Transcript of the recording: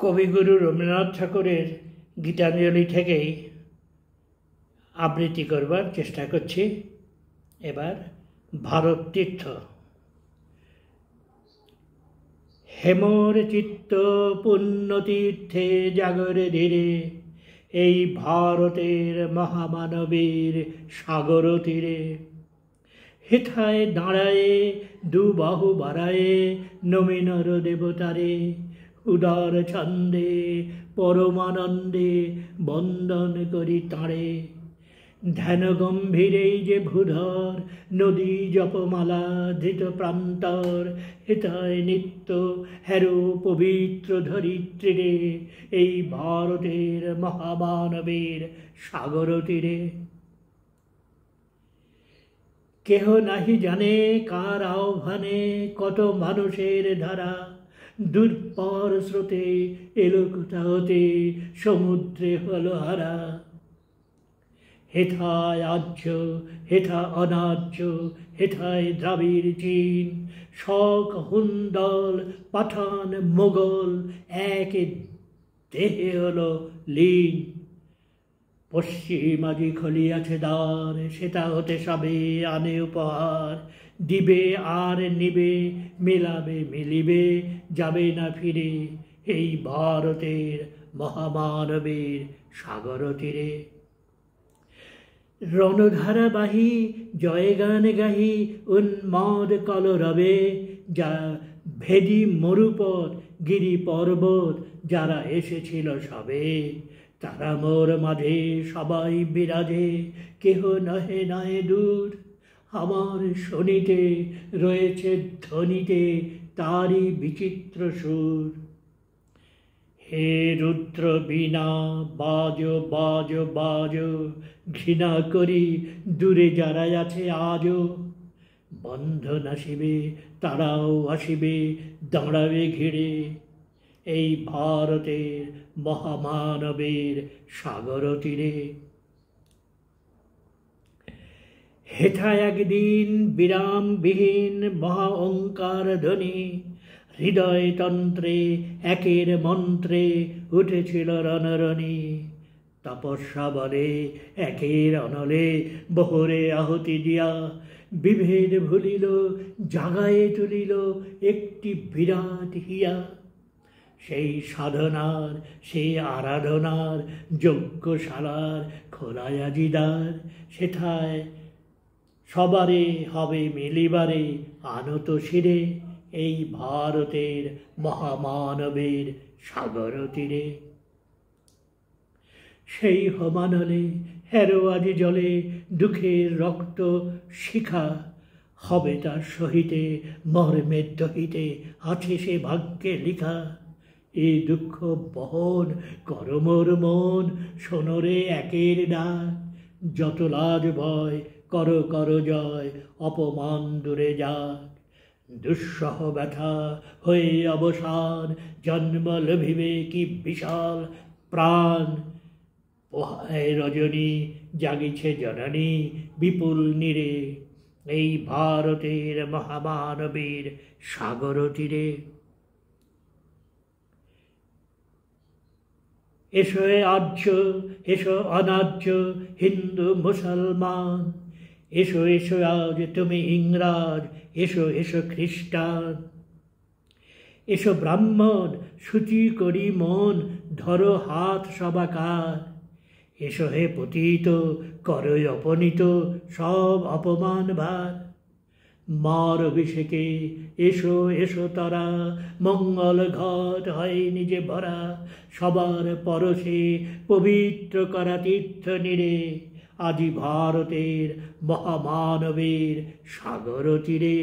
কবিগুরু রবীন্দ্রনাথ ঠাকুরের গীতাঞ্জলি থেকেই আবৃত্তি করবার চেষ্টা করছি। এবার ভারত তীর্থ। হেমর চিত্ত পুণ্যতীর্থে জাগরে ধীরে, এই ভারতের মহামানবীর সাগর তীরে। হেথায় দাঁড়ায়ে দুবাহু বাড়ায়ে নমিনর দেবতারে, উদার ছন্দে পরমানন্দে বন্দন করি তাঁরে। ধ্যান গম্ভীরেই যে ভূধর নদী জপমালা ধৃত প্রান্তর, হেথায় নিত্য হেরো পবিত্র ধরিত্রীরে, এই ভারতের মহামানবের সাগর তীরে। কেহ নাহি জানে কার আহ্বানে কত মানুষের ধারা, দুর্পর স্রোতে এলো কোথা হতে সমুদ্রে হলো হারা। হেথায় আর্য হেথা অনার্য, হেথায় দ্রাবিড় চীন, শক হুন্দল পাঠান মোগল এক দেহে হলো লীন। পশ্চিমাজি খলিয়াছে দ্বার, সেটা হতে সবে আনে উপহার। দিবে আর নিবে, মেলাবে মিলিবে, যাবে না ফিরে, এই ভারতের মহামানবের সাগর তীরে। রণধারাবাহী জয়গান গাহি উন্মাদ কলরবে, যা ভেদি মরুপথ গিরি পর্বত যারা এসেছিল সবে, তারা মোর মাঝে সবাই বিরাজে, কেহ নহে নহে দূর। আমার শনিতে রয়েছে ধ্বনিতে তারই বিচিত্র সুর। হে রুদ্র বীণা বাজ বাজ বাজ, ঘৃণা করি দূরে যারা আছে আজও। বন্ধন আসিবে তারাও আসিবে, দাঁড়াবে ঘিরে, এই ভারতের মহামানবের সাগর তীরে। হেথা একদিন বিরামবিহীন মহা ওঙ্কার ধ্বনি, হৃদয়তন্ত্রে একের মন্ত্রে উঠেছিল রণরণী। তপস্যা বলে একের অনলে বহরে আহুতি দিয়া, বিভেদ ভুলিল জাগায়ে তুলিল একটি বিরাট হিয়া। সেই সাধনার সেই আরাধনার যজ্ঞশালার খোলায় আজি দ্বার, সেথায় সবারে হবে মিলিবারে আনত শিরে, এই ভারতের মহামানবের সাগর তীরে। সেই হোমানলে হেরো আজি জলে দুঃখের রক্ত শিখা, হবে তার সহিতে মর্মের দহিতে আছে সে ভাগ্যে লিখা। এই দুঃখ বহন কর মোর মন, শোনরে একের ডাক। যত লাজ ভয় কর কর জয়, অপমান দূরে যাক। দুঃসহ ব্যথা হয়ে অবসান, জন্ম লভিবে কি বিশাল প্রাণ। পোহায় রজনী জাগিছে জননী বিপুল নীরে, এই ভারতের মহামানবের সাগর তীরে। এসো আর্য এসো অনার্য হিন্দু মুসলমান, এসো এসো আজ তুমি ইংরাজ, এসো এসো খ্রিস্টান। এসো ব্রাহ্মণ সূচি করি মন, ধরো হাত সবাকার। এসো হে পতিত করই অপনীত সব অপমান ভার। মার অভিষেকে এসো এসো তারা, মঙ্গল ঘট হয় নিজে ভরা। সবার পরশে পবিত্র করা তীর্থ নীরে, আজি ভারতের মহামানবের সাগর তীরে।